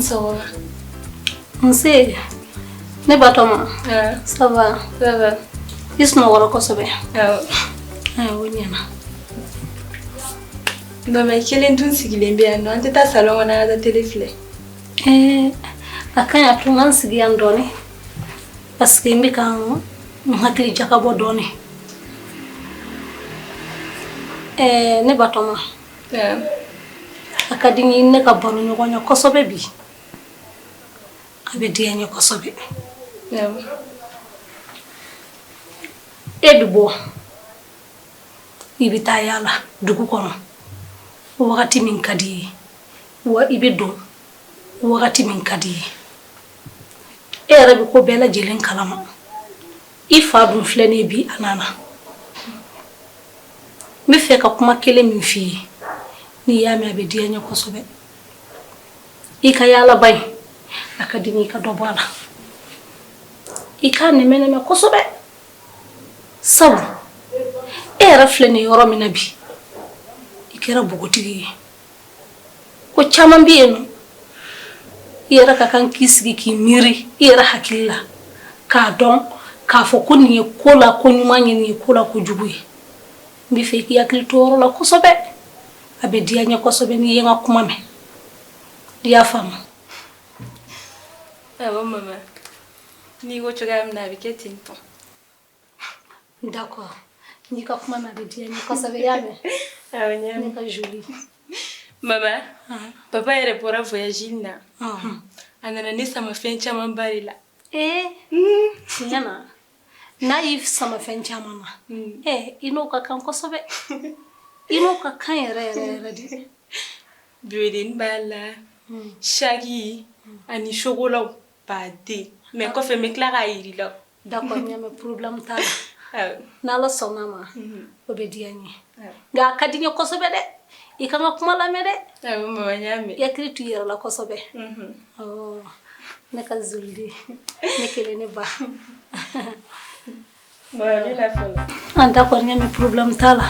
Ça va. Nse. Ne batoma. Ça va. Ça va. Isno wala ko sobe. Wonyana. Non mais kelen tun sigilen be yan no ante ta salon wana da telefile. Akanya tungan sigi andoni. Parce que mbi kan hakili jakabo doni. Ne batoma. Akadingi ne ka baro nyogonya kosobe bi. Abe dia nyokosobe. Edubo. Ibita yala dugu kono. Wakati min kadi wa ibedo wakati min kadi arabi ko bela jelen kalama ifa dun flene bi anana mi fe ka kuma kele min fi ni yami abedi anya kosobe ika yala bay akadini ka dobala ika ne meneme kosobe sabu era flene yoro minabi kera bugotigi ko chaman bienu yera ka kan kisigi ki miri yera hakilla ka don ka fo ko ni kola ko nyuma ni kola ko jubuye mi fe ki yakil toro la ko sobe abe dia nya ko sobe ni yenga kuma me dia fam maman ni go choga amna biketin to d'accord ni ka kuma na be dia nya ko sobe yame ni ka jolie maman papa est pour un voyage na anana ni sama fencha mambarila sinyana naif sama fencha mama ino ka kan ko sobe ino ka kan yere di biwedin bala shagi ani chocolat pade mais ko fe me clara irila d'accord nyame problème ta na la sona ma obediani ga kadinyo kosobe de ikanga kuma la mede mama nyame yakri tu yera la kosobe neka zuldi nekele ne ba mama la fola anda ko nyame problème ta la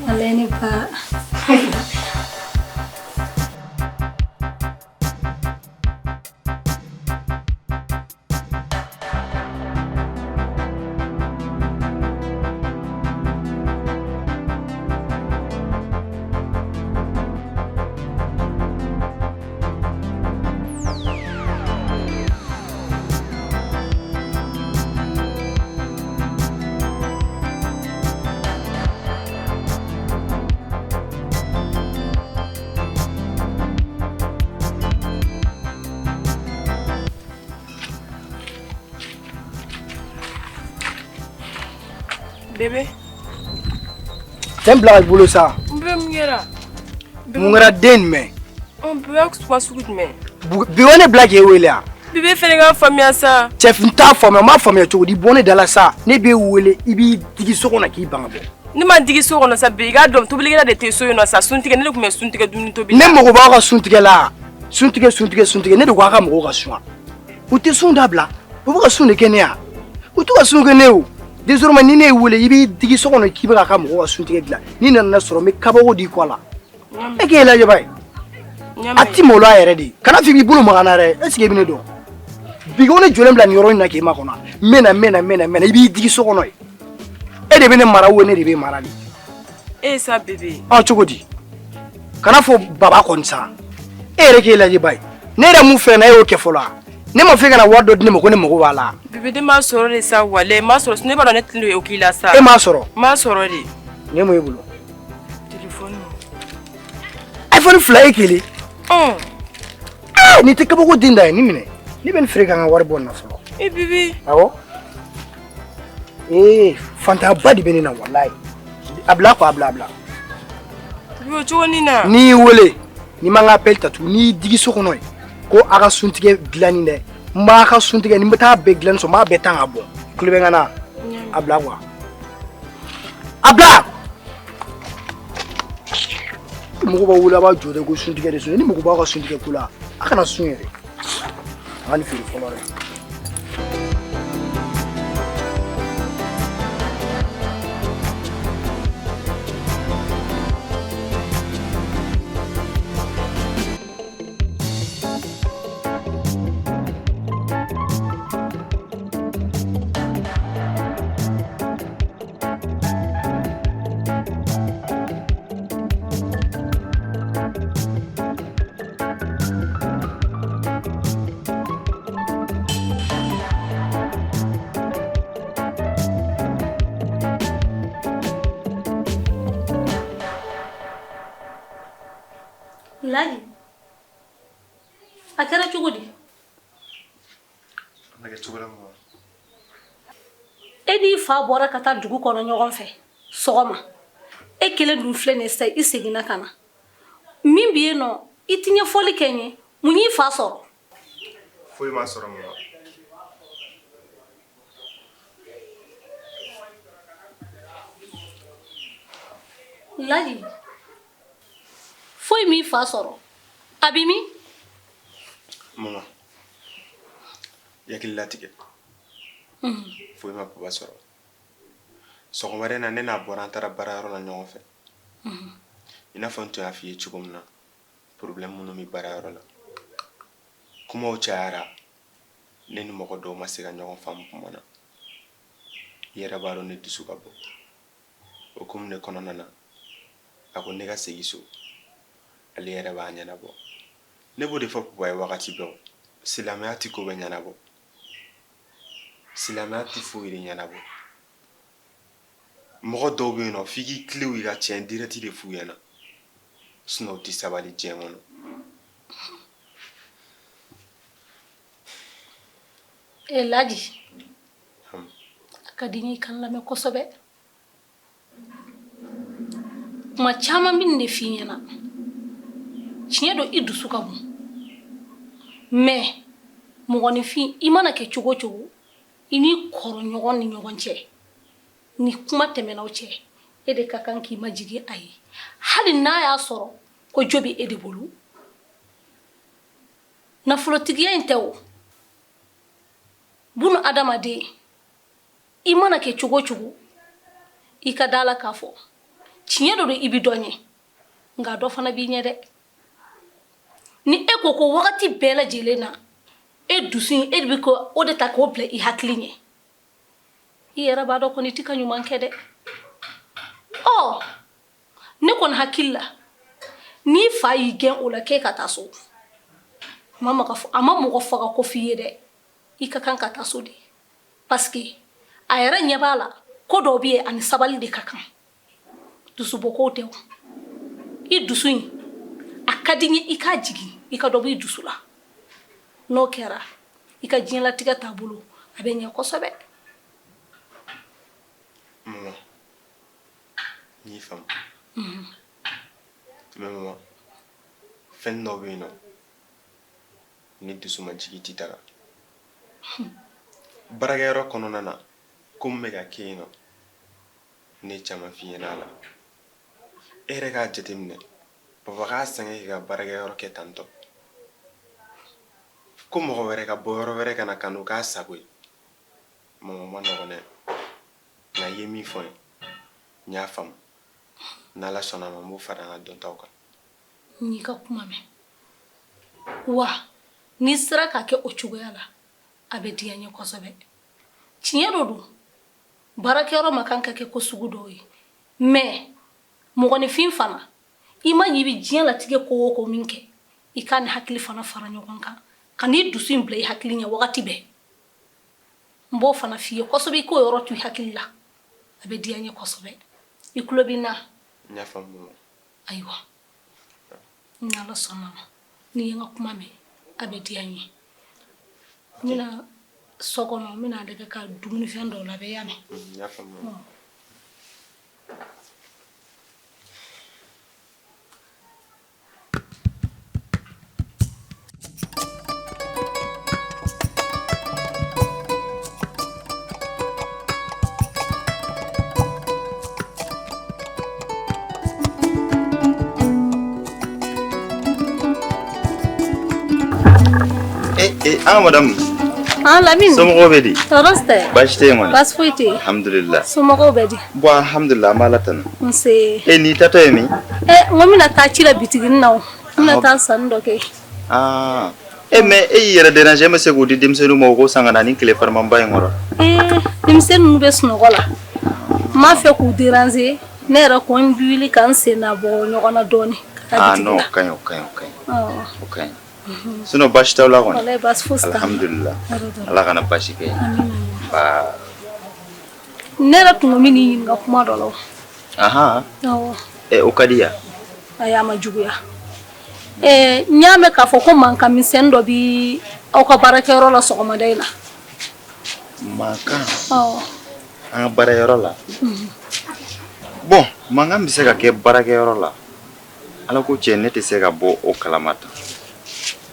aleni ba Bébé. C'est un blague boulot ça. Mungera den mais. On peut pas se foutre mais. Bione blague wele a. Bébé fait nga famille ça. Chef nta famille ma famille to di bonne dala ça. Ne be wele ibi digi sokona ki bango. Ni ma digi sokona sa be ga dom to biligera de te so yo na sa suntige ne ko me suntige dum to bi. Ne mo ko ba ka suntige la. Suntige ne de kwa ka mo ka suwa. O te sunda bla. O ba ka sunige ne a. O to ka sunige ne o. Désormais ni ne wole ibi digi sokona ki ba ka mo ka suntige gla. Ni na na soro me kabako di kwala. E ke la je bay. Ati molo ayere di. Kana fi bi bulu magana re. Est-ce que bi ne do? Bigone jolem bla ni yoro na ke ma kona. Mena ibi digi sokono e. E de be ne mara wo ne de be mara di. Eh ça bébé. Ah chokodi. Kana fo baba konsa. E re ke la je bay. Ne re mu fe na e o ke fola. Ne ma fe kana wado ne mo ko ne mo ko wala. Bébé de ma soro de ça wale ma soro ne ba do net le okila sa. E ma soro. Ma soro de. Ne mo ebulo. Téléphone. iPhone fly kele. Ni te kabako dinda ni mine. Ni ben frega nga war bon na solo. Eh bébé. Awo. Fanta badi benina wallahi. Abla ko abla. Yo choni na. Ni wole. Ni manga appel tatu ni digi sokono ko aga suntige glani ne. Mba ka suntige ni mbata be glan so ma betan abo. Kulube ngana. Abla kwa. Abla. Mugo ba wula ba jode go suntige de so ni mugo ba ka suntige kula. Aka na sunyere. Ani fi folore. Akara chugudi. Nage chugula mo. Edi fa bora ka taa dugu kɔnɔ ɲɔgɔn fɛ sɔgɔma e kelen dun filɛ nin sisan i seginna ka na min b'i yen nɔ i ti ɲɛfɔli kɛ n ye mun y'i fa sɔrɔ Foyi ma sɔrɔ mo. Ladi foyi m'i fa sɔrɔ a bi min Mama. Yakili latigɛ. Foyi ma papa sɔrɔ. Sɔgɔmare na ne n'a bɔra an taara baarayɔrɔ la ɲɔgɔn fɛ. I n'a fɔ n tun y'a f'i ye cogo min na problème minnu bɛ baarayɔrɔ la. Kumaw cayara ne ni mɔgɔ dɔw ma se ka ɲɔgɔn faamu kuma na. I yɛrɛ b'a dɔn ne dusu ka bɔ. O komi ne kɔnɔna na a ko ne ka segin so ale yɛrɛ b'a ɲɛnabɔ. Ne b'o de fɔ papa ye wagati bɛɛ silamɛya ti ko bɛ ɲɛnabɔ. Silamɛya ti foyi de ɲɛnabɔ. Mɔgɔ dɔw bɛ yen nɔ f'i k'i tilew i ka tiɲɛ direct de f'u ɲɛna sinon u ti sabali diɲɛ kɔnɔ. Ladi a ka di n ye i ka n lamɛn kosɛbɛ kuma caman bɛ nin de f'i ɲɛna tiɲɛ don i dusu ka bon mais mɔgɔninfin i mana kɛ cogo cogo i n'i kɔrɔ ɲɔgɔn ni ɲɔgɔn cɛ ni kuma tɛmɛnaw cɛ e de ka kan k'i majigin a ye hali n'a y'a sɔrɔ ko jo bɛ e de bolo nafolotigiya in tɛ o bunu adamaden i mana kɛ cogo cogo i ka da la k'a fɔ tiɲɛ don i bɛ dɔ ɲɛ nka dɔ fana b'i ɲɛ dɛ ni e ko ko wagati bɛɛ lajɛlen na e dusu in e de bɛ ko o de ta k'o bila i hakili ɲɛ i yɛrɛ b'a dɔn kɔni i tɛ ka ɲuman kɛ dɛ ne kɔni hakili la n'i fa y'i gɛn o la k'e ka taa so a ma mɔgɔ faga ko f'i ye dɛ i ka kan ka taa so de parce que a yɛrɛ ɲɛ b'a la ko dɔw bɛ yen ani sabali de ka kan dusubɔkow tɛ o i dusu in a ka di n ye i k'a jigin i ka dɔ bɔ i dusu la n'o kɛra i ka diɲɛlatigɛ taabolo a bɛ ɲɛ kosɛbɛ. Mama, n y'i faamu. Mais mama, fɛn dɔw bɛ yen nɔ ni dusu ma jigin i tɛ taga. Baarakɛyɔrɔ kɔnɔna na ko min bɛ ka kɛ yen nɔ ne ye caman f'i ɲɛna a la. E yɛrɛ k'a jateminɛ papa k'a sɛgɛn k'i ka baarakɛyɔrɔ kɛ tantɔ ko mɔgɔ wɛrɛ ka bɔ yɔrɔ wɛrɛ ka na ka n'o k'a sago ye. Mama ma nɔgɔn dɛ nka i ye min fɔ n ye n y'a faamu n'Ala sɔnna ma n b'o fara an ka dɔntaw kan. N y'i ka kuma mɛn wa n'i sera k'a kɛ o cogoya la a bɛ diya n ye kosɛbɛ tiɲɛ don baarakɛyɔrɔ ma kan ka kɛ ko sugu dɔw ye mais mɔgɔninfin fana i ma ɲi i bɛ diɲɛlatigɛ ko o ko min kɛ i k'a ni hakili fana fara ɲɔgɔn kan ka n'i dusu in bila i hakili ɲɛ wagati bɛɛ n b'o fana f'i ye kosɛbɛ i k'o yɔrɔ to i hakili la a bɛ diya n ye kosɛbɛ i tulo b'i na. N y'a faamu. Ayiwa ni Ala sɔnna ma n'i ye n ka kuma mɛn a bɛ diya n ye n bɛna so kɔnɔ n bɛna dege ka dumunifɛn dɔw labɛn ya mɛn. N y'a faamu. Madame. Lamine. Somɔgɔw bɛ di? Tɔɔrɔ tɛ. Baasi tɛ yen kɔni. Baasi foyi tɛ yen. Alhamdulillah. Somɔgɔw bɛ di? Bon alhamdulillah an b'a la tanu. Nse. N'i tatɔ ye min? N ko n bɛna taa ci la bitiginin na o. N bɛna taa sanni dɔ kɛ. Mais e y'i yɛrɛ déranger e ma se k'o di denmisɛnninw ma o ko san ka na ni tile farimanba in kɔrɔ. Denmisɛnnin ninnu bɛ sunɔgɔ la. N m'a fɛ k'u déranger ne yɛrɛ ko n bɛ wuli ka n sen na bɔ ɲɔgɔn na dɔɔni. Non o kaɲi o kaɲi. Sinon baasi t'aw la kɔni. Walayi baasi fosi t'an na. Alhamdulillah. Ala kana baasi kɛ. Ne yɛrɛ tun ko n bɛ n'i ɲininka kuma dɔ la o. O ka di yan. Ayi a ma juguya nyame ka fo ko man ka misen do bi o ka barakero la so ma dayna Maka. oh An barakero la. Bon, manga mi se ka ke barakero la. Ala ko cɛ ne tɛ se ka bɔ o kalamata.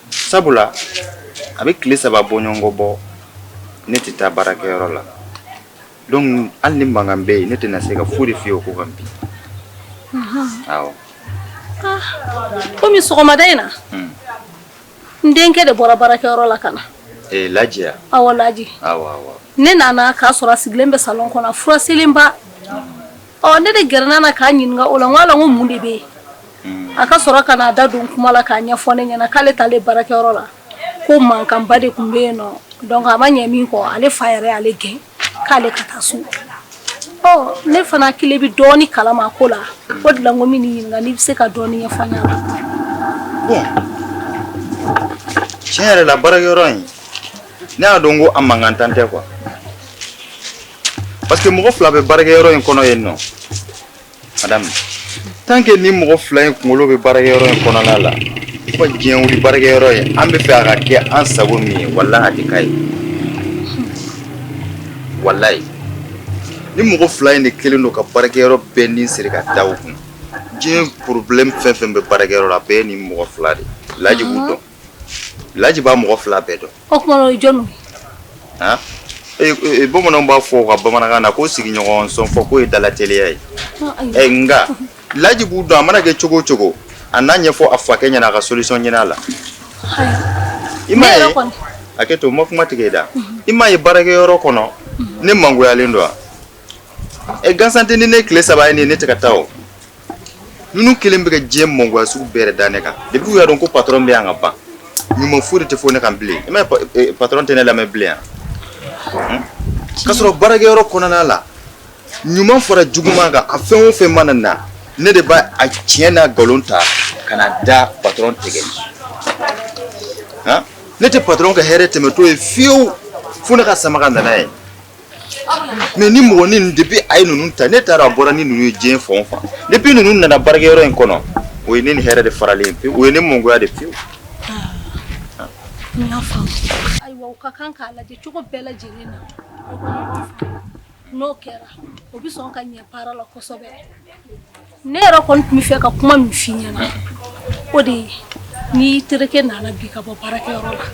Sabula a bɛ tile 3 bɔ ɲɔgɔn bɔ ne tɛ taa barakɛyɔrɔ la. Donc hali ni mankan bɛ yen ne tɛna se ka foyi fiye o ko kan bi. Awɔ. Komi sɔgɔmada in na n denkɛ de bɔra barakɛyɔrɔ la ka na. Laji ya? Awɔ Laji. Awɔ. Ne nana k'a sɔrɔ a sigilen bɛ salon kɔnɔ fura selenba. Ne de gɛrɛna na k'a ɲininka o la n ko ala n ko mun de bɛ yen. A ka sɔrɔ ka na da don kuma la k'a ɲɛfɔ ne ɲɛna k'ale t'ale barakɛyɔrɔ la ko mankanba de tun bɛ yen nɔ donc a ma ɲɛ min kɔ ale fa yɛrɛ y'ale gɛn k'ale ka taa so. Ne fana hakili bɛ dɔɔni kalama ko la o de la n ko min ɲininka n'i bɛ se ka dɔɔni ɲɛfɔ n ɲɛna. Bon tiɲɛ yɛrɛ la barakɛyɔrɔ in ne y'a dɔn ko a mankan tan tɛ quoi parce que mɔgɔ fila bɛ barakɛyɔrɔ in kɔnɔ yen nɔ madame. Tant que ni mɔgɔ fila in kunkolo bɛ barakɛyɔrɔ in kɔnɔna la ko diɲɛ wuli barakɛyɔrɔ in an bɛ fɛ a ka kɛ an sago min ye walahi a tɛ k'a ye walahi ni mɔgɔ fila in de kelen don ka barakɛyɔrɔ bɛɛ ni siri ka da o kun diɲɛ problème fɛn fɛn bɛ barakɛyɔrɔ la bɛɛ ni mɔgɔ fila de Laji b'u dɔn Laji b'a mɔgɔ fila bɛɛ dɔn. O kuma o ye jɔnw ye? Bamananw b'a fɔ ka bamanankan na ko sigiɲɔgɔn sɔn fɔ k'o ye dalateliya ye. Nga Laji b'u dɔn a mana kɛ cogo o cogo a n'a ɲɛfɔ a fakɛ ɲɛna a ka solution ɲini a la. I m'a ye hakɛ to n ma kuma tigɛ i da. I m'a ye baarakɛyɔrɔ kɔnɔ ne mangoyalen don wa? Gansan tɛ ni ne tile 3 ye ne tɛ ka taa o. Ninnu kelen bɛ ka diɲɛ mangoya sugu bɛɛ yɛrɛ da ne kan. Depuis u y'a dɔn ko patron bɛ yan ka ban ɲuman foyi tɛ fɔ ne kan bilen. I m'a ye patron tɛ ne lamɛn bilen yan. K'a sɔrɔ baarakɛyɔrɔ kɔnɔna la ɲuman fɔra juguman kan a fɛn o fɛn mana na ne de b'a a tiɲɛ n'a nkalon ta ka na da patron tigɛ. Ne tɛ patron ka hɛrɛ tɛmɛtɔ ye fiyewu fo ne ka sama ka nana ye. Mais ni mɔgɔ ni depuis a ye ninnu ta ne taara a bɔra ni ninnu ye diɲɛ fan o fan depuis ninnu nana baarakɛyɔrɔ in kɔnɔ o ye ne ni hɛrɛ de faralen pewu o ye ne mangoya de pewu. N y'a faamu. Ayiwa o ka kan k'a lajɛ cogo bɛɛ lajɛlen na n'o kɛra o bɛ sɔn ka ɲɛ baara la kosɛbɛ. Ne yɛrɛ kɔni tun bɛ fɛ ka kuma min f'i ɲɛna o de ye n'i terikɛ nana bi ka bɔ baarakɛyɔrɔ la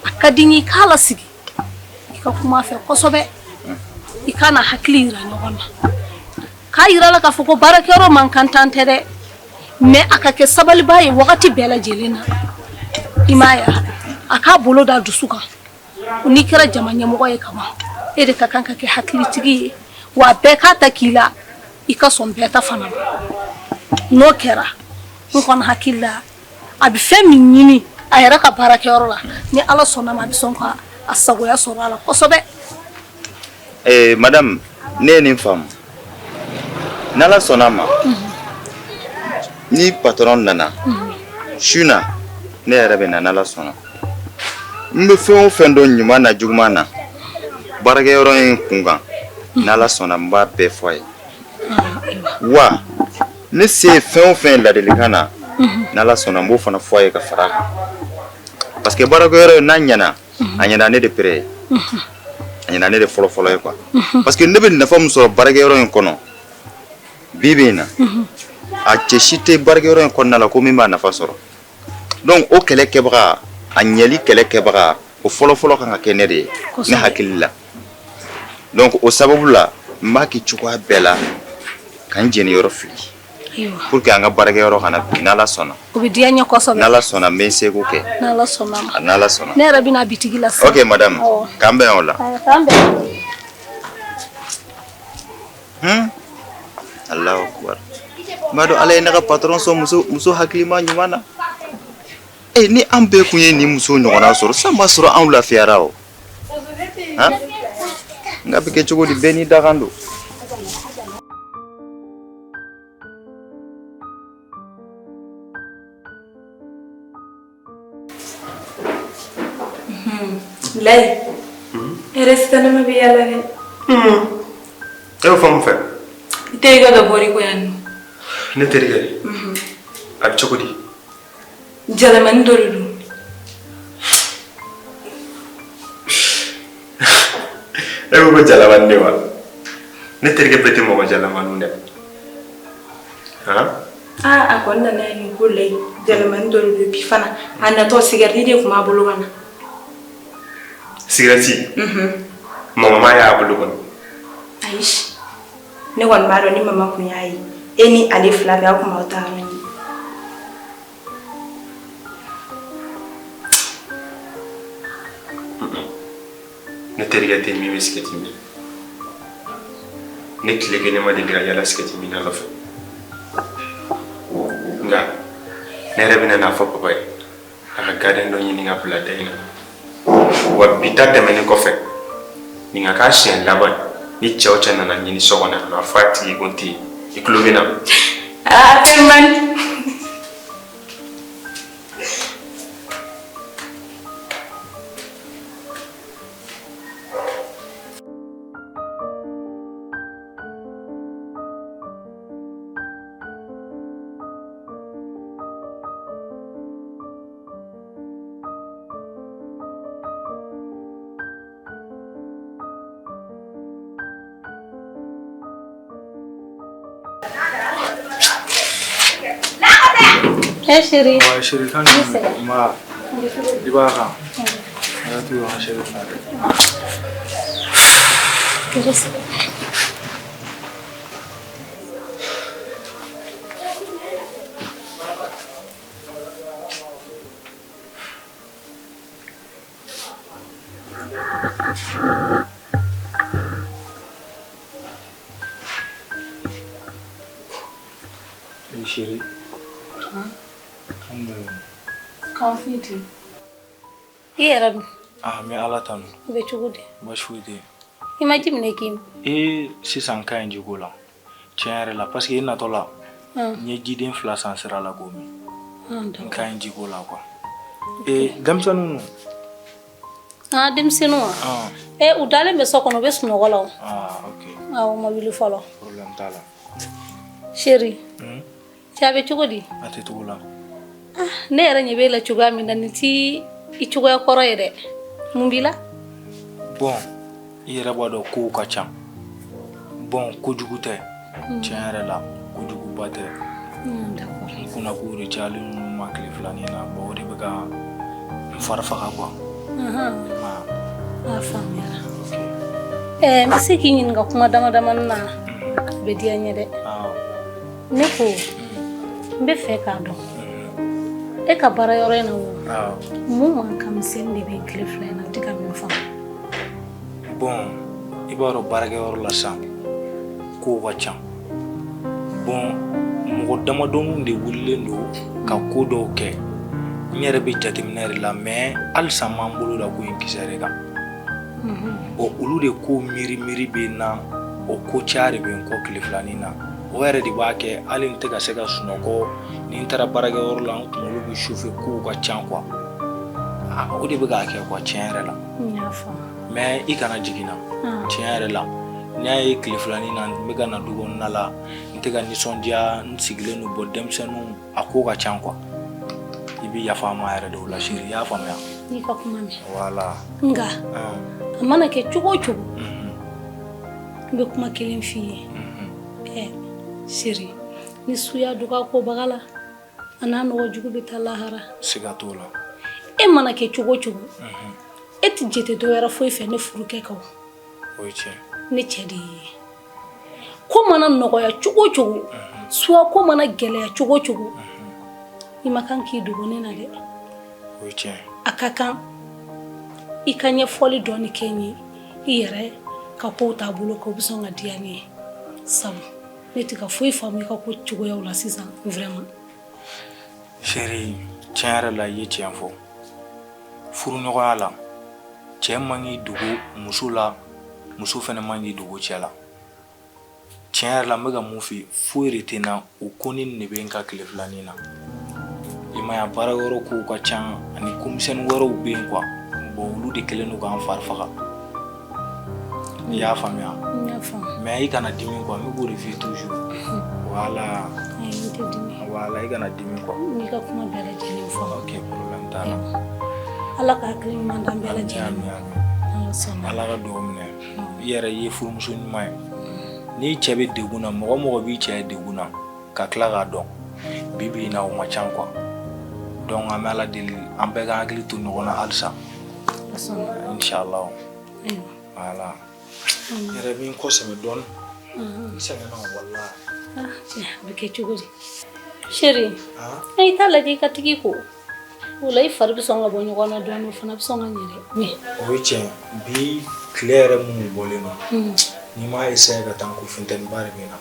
a ka di n ye i k'a lasigi i ka kuma a fɛ kosɛbɛ i kana hakili yira ɲɔgɔn na k'a yira la k'a fɔ ko baarakɛyɔrɔ man kan tan tɛ dɛ mais a ka kɛ sabaliba ye wagati bɛɛ lajɛlen na i m'a ye a k'a bolo da dusu kan n'i kɛra jama ɲɛmɔgɔ ye kaban e de ka kan ka kɛ hakilitigi ye wa bɛɛ k'a ta k'i la i ka sɔn bɛɛ ta fana ma n'o kɛra n kɔni hakili la a bɛ fɛn min ɲini a yɛrɛ ka baarakɛyɔrɔ la ni ala sɔnna ma a bɛ sɔn ka a sagoya sɔrɔ a la kosɛbɛ. Madame ne ye nin faamu n'ala sɔnna ma ni patron nana su na ne yɛrɛ bɛ na n'ala sɔnna n bɛ fɛn o fɛn dɔn ɲuman na juguman na baarakɛyɔrɔ in kunkan n'ala sɔnna n b'a bɛɛ fɔ a ye wa ne se ye fɛn o fɛn ladilikan na n'ala sɔnna n b'o fana fɔ a ye ka fara a kan parce que baarakɛyɔrɔ in n'a ɲɛna a ɲɛna ne de pere ye a ɲɛna ne de fɔlɔ ye quoi parce que ne bɛ nafa min sɔrɔ baarakɛyɔrɔ in kɔnɔ bi bi in na a cɛ si tɛ baarakɛyɔrɔ in kɔnɔna la ko min b'a nafa sɔrɔ donc o kɛlɛ kɛbaga a ɲɛli kɛlɛ kɛbaga o fɔlɔ kan ka kɛ ne de ye ne hakili la donc o sababu la n b'a kɛ cogoya bɛɛ la ka n jeniyɔrɔ fili pour que an ka baarakɛyɔrɔ kana bi n'ala sɔnna o bɛ diya n ye kosɛbɛ n'ala sɔnna n bɛ n seko kɛ n'ala sɔnna ma n'ala sɔnna ne yɛrɛ bɛna bitigi la sisan ok madame k'an bɛn o la Allahu akbar n b'a dɔn ala ye ne ka patron sɔn muso hakilima ɲuman na ni an bɛɛ kun ye nin muso ɲɔgɔnna sɔrɔ san b'a sɔrɔ anw lafiyara o nka bɛ kɛ cogo di bɛɛ n'i dakan don Layi resta na mabi yala ne e bɛ fɛn min fɛ i tɛ i ka bɔri ko yan nɔ ne terikɛ a bɛ cogo di Jalamani dɔ de don. E ko jalamani de wa? Ne terikɛ bɛɛ tɛ mɔgɔ jalamani dɛ. A kɔni nana nin ko la jalamani dɔ de don bi fana a natɔ sigarɛti de tun b'a bolo ka na. Sigarɛti? Mama y'a bolo kɔnɔ. Ayi ne kɔni b'a dɔn ni mama kun y'a ye e ni ale fila bɛɛ a kun b'aw ta yɔrɔ ɲini. Ne terikɛ tɛ min bɛ sigɛrɛti min. Ne tile kelen ma deli ka yala sigɛrɛti min na nɔfɛ. Nka ne yɛrɛ bɛna n'a fɔ papa ye a ka gardien dɔ ɲini ka bila da in na. Wa bi ta tɛmɛnen kɔfɛ nin ka k'a siɲɛ laban ni cɛ o cɛ nana ɲini so kɔnɔ a fɔ a tigi ko n tɛ yen i tulo bɛ na. Fɛn man. Chérie. Ouais, chérie, quand tu m'as dit, bah, tu vas chérie. Chérie. Confite. Iya Rabbi. Me ala tanu. Be cogo di? Bashude. I ma jimne kim. Sisan ka in jigo la. Tiɲɛ la parce que i natɔ la. Nye jiden fila san sira la gomi. Ka in jigo la quoi. Denmisɛnninw. Denmisɛnninw wa? U dalen bɛ so kɔnɔ u bɛ sunɔgɔ la o. Ok. Awɔ ma wuli fɔlɔ. Problème t'a la. Chérie. Cɛ a bɛ cogo di? A tɛ cogo la. Ne yɛrɛ ɲɛ b'e la cogoya min na nin ti I cogoya kɔrɔ ye dɛ. Mun b'i la? Bon, I yɛrɛ b'a dɔn kow ka ca. Bon, kojugu tɛ. Tiɲɛ yɛrɛ la, kojuguba tɛ. D'accord. N kunna kow de cayalen ninnu ma tile fila nin na. Bon, o de bɛ ka n fari faga quoi. A faamuyara. N bɛ se k'i ɲininka kuma dama damani na a bɛ diya n ye dɛ. Ne ko n bɛ fɛ k'a dɔn e ka baara yɔrɔ in na o mun man ka misɛnnin de bɛ tile fila in na tɛ ka min faamu. Bon, I b'a dɔn baarakɛyɔrɔ la sisan kow ka ca. Bon, mɔgɔ damadɔninw de wulilen don ka ko dɔw kɛ. N yɛrɛ bɛ jateminɛ de la mais halisa m'an bolo da ko in kisɛ de kan. Bon, olu de ko miiri bɛ n na o ko caya de bɛ n kɔ tile fila nin na. O yɛrɛ de b'a kɛ hali n tɛ ka se ka sunɔgɔ ni n taara baarakɛyɔrɔ la n kunkolo bɛ chauffer kow ka ca quoi. O de bɛ k'a kɛ quoi tiɲɛ yɛrɛ la. N y'a faamu. Mais I kana jigin na. Tiɲɛ yɛrɛ la. N y'a ye tile fila nin na n bɛ ka na du kɔnɔna la n tɛ ka nisɔndiya n sigilen don bon denmisɛnninw a ko ka ca quoi. I bɛ yafa n ma yɛrɛ de o la chérie i y'a faamuya. N'i ka kuma mɛn. Voilà. Nka a mana kɛ cogo o cogo n bɛ kuma kelen f'i ye. Chérie ni suya doga ko baga la a n'a nɔgɔ jugu bɛ taa lahara. Siga t'o la. E mana kɛ cogo o cogo e tɛ jate dɔwɛrɛ foyi fɛ ne furukɛ kan. O ye tiɲɛ. Ne cɛ de ye. Ko mana nɔgɔya cogo o cogo soit ko mana gɛlɛya cogo o cogo I ma kan k'i dogo ne na dɛ. O ye tiɲɛ. A ka kan I ka ɲɛfɔli dɔɔni kɛ n ye I yɛrɛ ka kow t'a bolo ka o bɛ sɔn ka diya ne ye sabu ne tɛ ka foyi faamu I ka ko cogoyaw la sisan vraiment. Chérie tiɲɛ yɛrɛ la I ye tiɲɛ fɔ. Furuɲɔgɔnya la cɛ man k'i dogo muso la muso fana man k'i dogo cɛ la. Tiɲɛ yɛrɛ la n bɛ ka mun f'i ye foyi de tɛ n na o ko nin de bɛ n ka tile fila nin na. I ma ye a baarayɔrɔ kow ka ca ani komisɛnnin wɛrɛw bɛ yen quoi. Bon olu de kɛlen don k'an fari faga. I y'a faamuya. N y'a faamu. Mais I kana dimi quoi n bɛ k'o de f'i ye toujours. Voilà. Ayi n tɛ dimi. Voilà, i kana dimi quoi. N'i ka kuma bɛɛ lajɛlen fɔ. Ok, problème t'a la. Ala ka hakili ɲuman d'an bɛɛ lajɛlen ma. Ala sɔnna. Ala ka dugawu minɛ. I yɛrɛ i ye furumuso ɲuman ye. N'i cɛ bɛ degun na mɔgɔ mɔgɔ b'i cɛ ye degun na ka tila k'a dɔn bi bi in na o ma ca quoi. Donc an bɛ Ala deli an bɛɛ ka hakili to ɲɔgɔn na halisa. Inshallah. Voilà. Yɛrɛ bɛ n kɔsɛbɛ dɔɔni. N sɛgɛnna walahi. Bɛ kɛ cogo di? Chérie, i t'a lajɛ i ka tigi ko. O la i fari bɛ sɔn ka bɔ ɲɔgɔn na dɔɔni o fana bɛ sɔn ka ɲɛ dɛ. O ye tiɲɛ bi tile yɛrɛ minnu bɔlen don n'i m'a essayer ka taa n ko funtɛniba de bɛ na.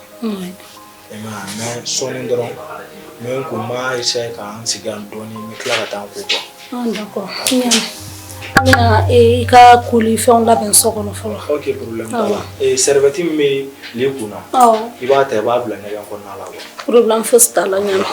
Mais sɔɔni dɔrɔn n bɛ n ko n b'a essayer k'an sigi yan dɔɔni n bɛ tila ka taa n ko quoi. D'accord. N bɛna i ka koli fɛnw labɛn so kɔnɔ fɔlɔ. Ok, problème t'a la. Serviette min bɛ tile kunna i b'a ta i b'a bila ɲɛgɛn kɔnɔna la quoi. Problème fosi t'a la ɲana.